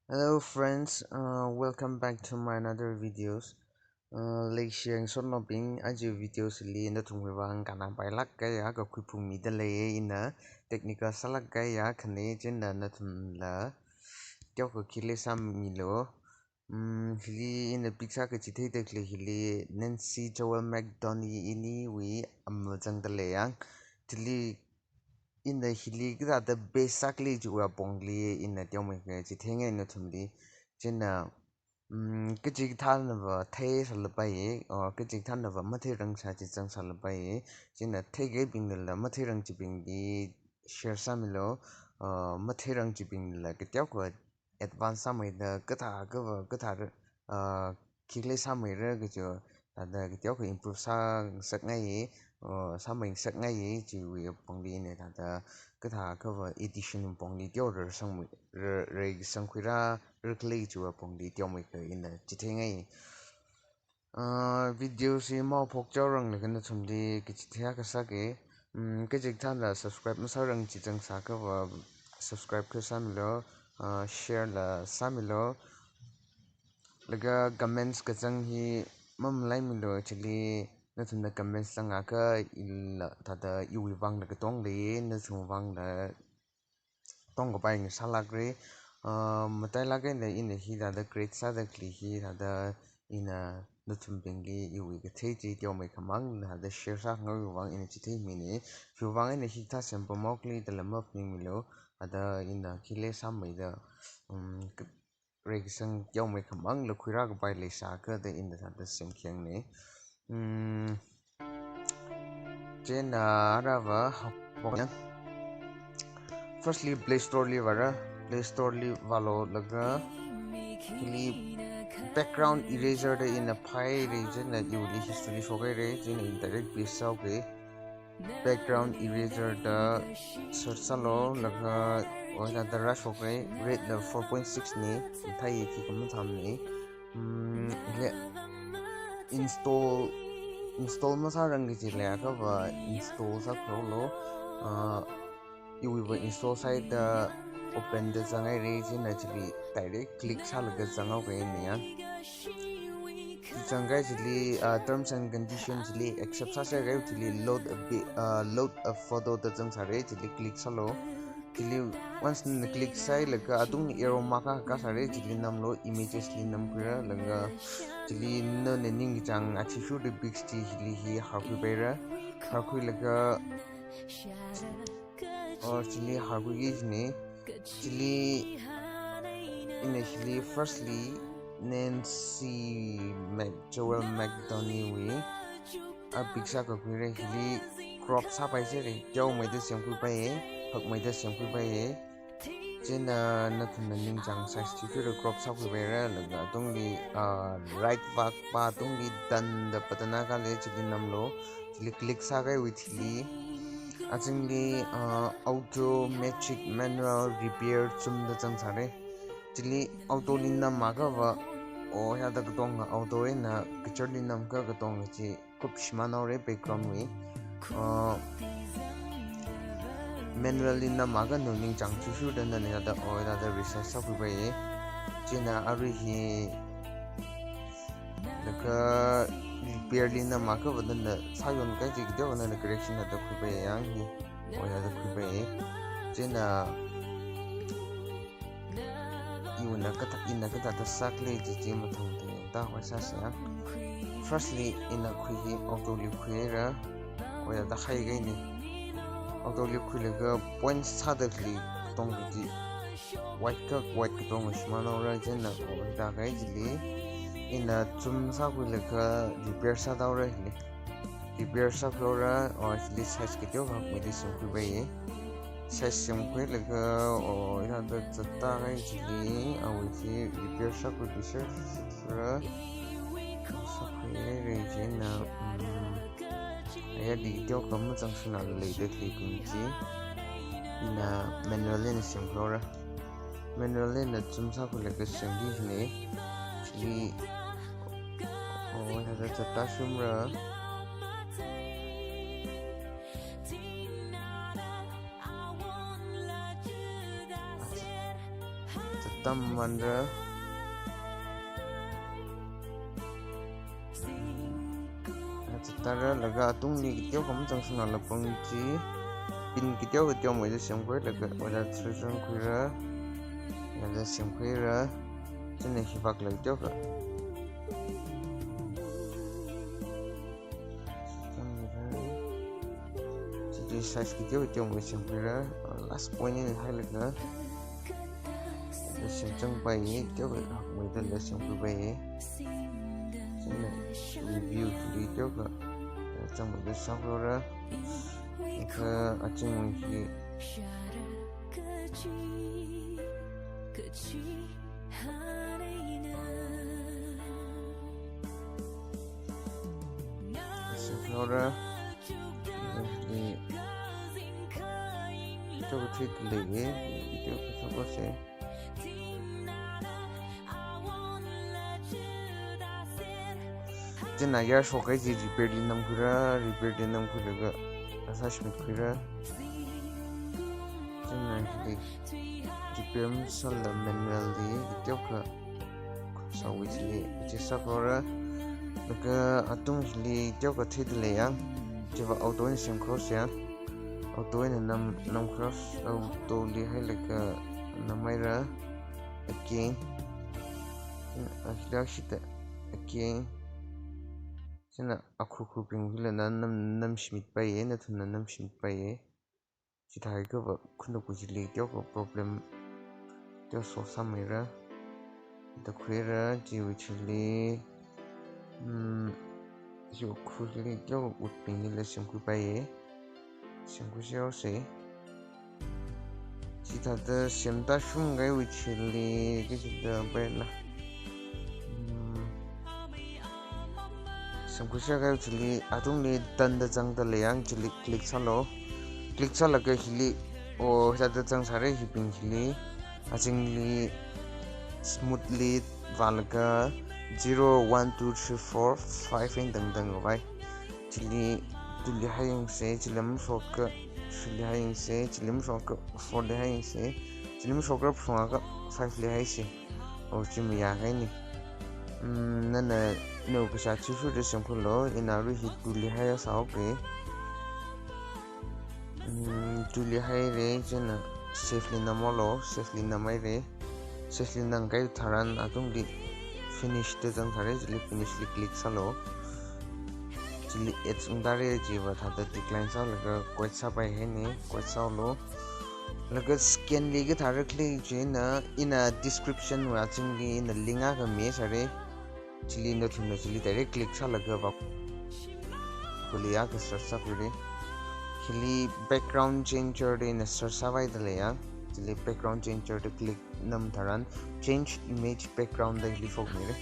Hello friends, welcome back to my another videos. Leisara son no ping aji videos li nathum vang kanna pai lak ya ga khui phung mi da le ina technical salak ya khane chen na nathum la tyo ko khile sam mi lo. Hili in the picture ka chithei de kle hili Nancy Joel McDonough ini wi zangdalei yang hili in the hili ga the basically ju apong in the teomeikha chithei no thumli chen na cái chị than là vợ thế sao là bay cái chị than là vợ mất thế răng sao chị chẳng sao là bay chỉ là thế cái bình là mất thế răng chỉ bình đi share sao mình lo mất thế răng chỉ bình là cái tiêu của advance sao mình là cái thà khi lấy sao mình ra cái chỗ là cái tiêu của improve sao sắc ngay sao mình sắc ngay chỉ vì bằng đi này là cái thà cái vợ edition bằng đi tiêu rồi xong rồi xong khuira really chua pong di teomeikha in the chithei video si mau phok chau rang le kan thum di ki chithei ka sa ke cái dịch than là subscribe nó sao rang chỉ chẳng sa ka và subscribe ka sa mi lo share là sa mi lo laga comments ka chang hi mam lai mi lo actually na thum na comments lang ka il ta da yu wang la ka tong le na thum wang la tong ko pai ni salak re matai lage ne in hi da the great sada kli hi da in a nathum bengi yu ge thei chi tyo mai khamang na da share sa ngoi wang in chi thei mi ni phu wang in hi ta sem pamok li da lam up mi lo ada in a khile sam mai da re sang tyo mai khamang lo khuira ga pai le sa ka da in da sem khyang ne chen ra va firstly play store li vara play store li valo laga hili background eraser de in a pie region that you will history shogai re in internet piece of ke background eraser da search salo laga oina da rush shogai rate the 4.6 ni thai ki kam tham ni le install ma sa rang ji le ka ba install sa lo you will install site the open the zangai region actually direct click sa laga zangau ke ni ya zangai jili terms and conditions jili accept sa se re jili load a photo the jang sa re jili click sa lo jili once the click sai laga adung arrow mark ka sa re jili nam lo images li nam khuira laga jili no ne ning jang achi shu the big sti jili hi harku bera harku laga or chili harbugi ne chili initially firstly Nancy Joel McDonough a picture ka khuira hili crop sa pai se re jau mai de sem khu pai phak mai de sem khu pai chen na thun ning jang size ti khu crop sa khu pai ra la tung li right back pa tung li dan da patana ka le chili nam lo chili click sa ga with hili achingli automatic manual repair chum da chang sare chili auto linna maga wa o ya da gdong auto e na picture linnam ka gdong chi kup shimano re background wi manual linna maga no ning chang chu shu dan na da o ya da research sa bai e china ari hi daga repair linna maga wa dan sayon ka ji gdo na correction da ku bai yang hi o ya da ku bai china ina kata ta sakle ji ma thong te ta wa sa sa firstly ina khu hi auto li khuira o ya da khai gai ni auto li khule ga point sada kli tong ji white ka tong shma no ra jen na o da gai ji li ina chum sa khu le ka repair sa da ra ni repair sa ra o li size ke jo ha mi li su khu bai session kwe laga o ina da zata gai jili awi ji repair shop with research ra sakhe region na aya di tyo kam chang suna le de kli kun ji ina manually na simplora manually na chum sa ko laga sengi ne jili o ina da zata shumra Atam mandra tara laga atung ni kityo kamu jang suna lapang ji pin kityo mo je siam koi laga wala trezon khuira laga siam khuira chene hibak lai tyo ka ji size kityo mo siam khuira last point ni hai laga siam chang bai kityo mo de la siam khu bai review video ka trong một cái shop ra ke acing mungkin Flora di coba tweet lagi video coba sih Jena ya shikaji repair din nam khuira ga asash mit khuira jena di repair sal manual di video ka sa witli je sakora ga atung hili video ka thidle ya jeba auto ni sim cross ya auto ni nam cross auto li hai laga namaira again shita again Sina aku pingwila na nam shmit paye nathum na nam shmit paye chithei ka ba khunu kujili tyo ko problem tyo so samira da khuira ji wichili jo khuli tyo utping la simku paye simku seo se chitha da simta shum gai wichili ke chida paye la Samkusya kayo chili atung ni tanda zangdalei yang chili klik salo ke hili o sada zang sare hibing hili acing li smoothly valga 0 1 2 3 4 5 in dang vai chili tuli hayang se chilam shoka chili hayang se chilim shoka 4 le hayang se chilim shoka phunga ka 5 le hay se o chimi ya kai ni nana no ka chu de simple lo inaru hit tuli haya sao ke tuli hai re jena safely namolo safely namai re safely nangai tharan atung di finish de jang thare jili finish li click salo jili it's undare jiwa thada decline sa laga quite sa pai he ne quite sa lo laga scan li ga thare click jena ina description wa chingli in linga ga me sare chili nathum na chili direct click sa laga ba kuliya ka search sa kure hili background changer de na search sa vai dale ya chili background changer de click nam tharan change image background de hili fok mere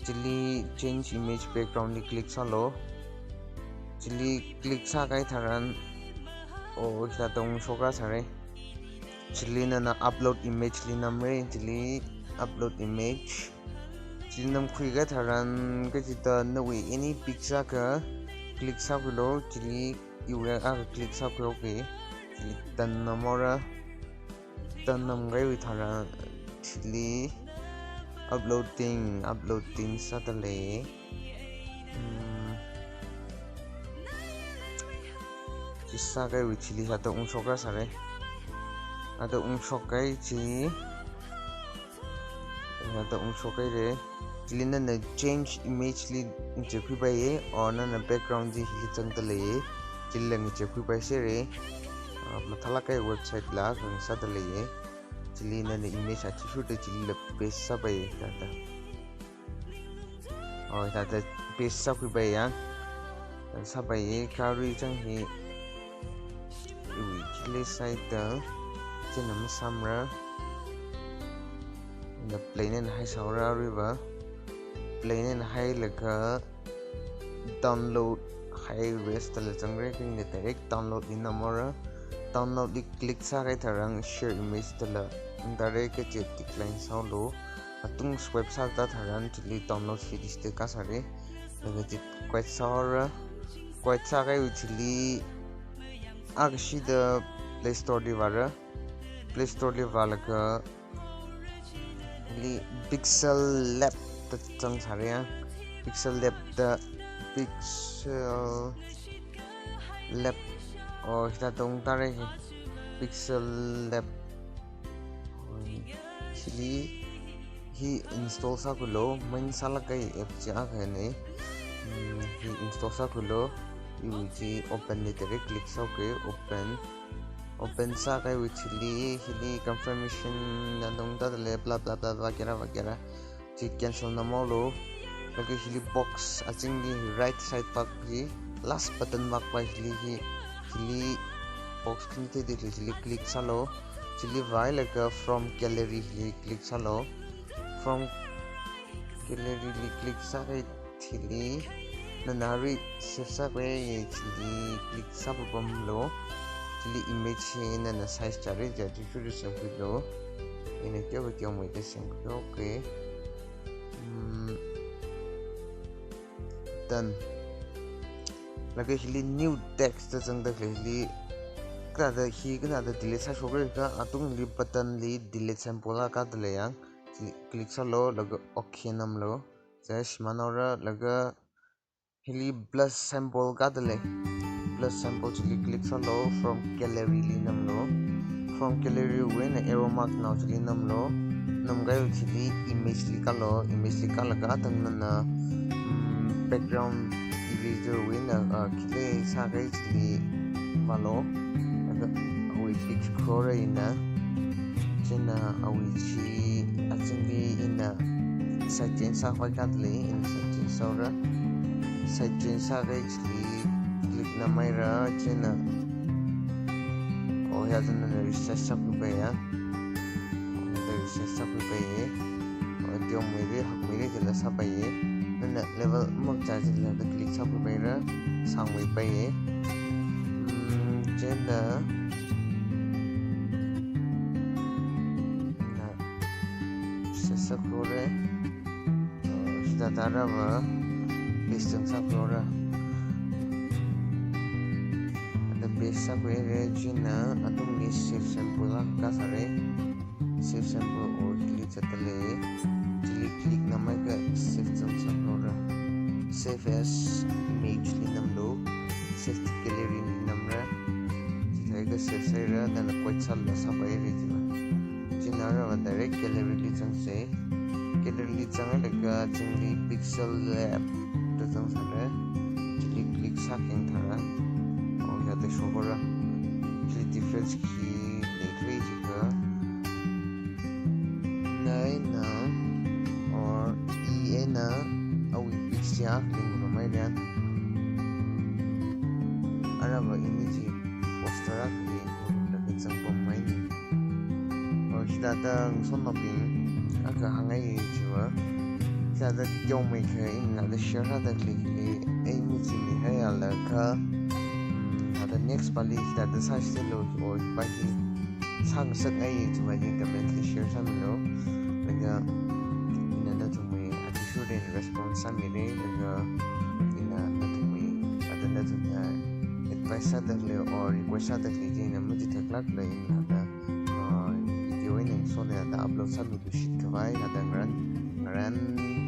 chili change image background li click sa lo chili click sa kai tharan o sa tong soka sare chili na upload image li namre chili upload image Jinam khuiga tharan ka jita nawi any picture ka click sa kulo chili iwa ka click sa ko ke chili tan namora tan nam gai wi thara chili uploading zangdalei chisa gai wi chili sa to soka sare ada sokai chi ada sokai re chili na change image li je khu bai or na background ji hili zangdalei chili lang je khu bai se re mathala kai website la kan zangdalei chili na image achi shoot chili la paste sa bai ta or ta paste sa khu bai ya sa bai kari chang hi ui chili site da chinam samra the plane and high saura river plane and high laga download high rest la changre king the direct download in namora download di click sa kai tharang share image tala direct ke decline saulo atung website ta tharan chili download series te ka sare laga ti quite saura quite sa kai chili agshi the play store di wala play store di wala ka hili pixel lab ta chang saria pixel lab da pixel lab or kita tong tare pixel lab hili hi install sa kulo main sala kai app cha khane hi install sa kulo iuji open ni tere click sa ke open sa kai hili confirmation nandong da le bla bla bla वगैरह ji cancel na molo lagi hili box aching di right side pak ji last button mak pa hili box kinte de hili click salo hili vai laga from gallery hili click salo from gallery hili click sa kai hili nanari save sa kai hili click sa bom lo hili image na size chare ja ju sem lo ina kyo mo ite sem okay done lagi hili new text jang da hili kada delete sa sobre ka atung li button li delete sample ka dele yang click sa lo laga okay nam lo just manora laga hili plus sample ka dele plus sample chili click sa lo from gallery li nam lo from gallery when arrow mark now chili nam lo nam ga chili image li ka laga tang na background eraser when kile sa ga chili malo aga awi fix khuira ina chena awi chi achingli ina sajin sa khoi ka dele in sajin saura sajin sa ga chili click na mai ra chena oh ya jana research sa ku ba ya research sa ku ba ye oh dio mere hak mere jela sa ba ye na level mak charge la da click sa ku ba ra sang wei ba ye chena na sa ku re sudah tara ba pisang sa ku ra besa kwe regina atum ni save sample ka sare save sample or click chatale click namai ka save sample save as image ni namlo save gallery ni namra chithei ka save sai ra dan koi chal la sa bai regina jinara wa direct gallery li chang se gallery li chang la ka chingli pixel lab to chang sare click sa keng thara the shobara the difference ki lately jika na or na awi pixia lingo mai dan araba ini poster akli da kinsang pom mai ni or sada sonoping aka hangai jiwa sada teomeikha in la leisara da kli ai mi ji ni hai lakha the next pali that the size lo or by sang sak ai to by comment share some lo laga ina nathum attitude and response some ne laga ina nathum ada nathum advice sada le or request sada le ina muji thaklak le ina da video in so da upload some to shikaji ada ran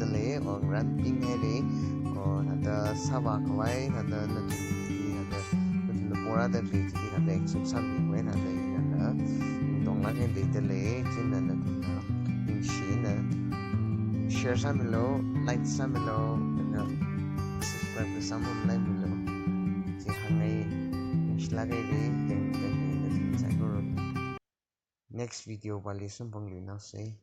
dele or ran ping hele or ada sawa kawai ada nathum ora da click di na like subscribe when ada ina dong la ngai de le chin na ning shi na share sa milo like sa milo na subscribe sa mo like milo si hangai islagay de teng sa next video bali sumpong linaw say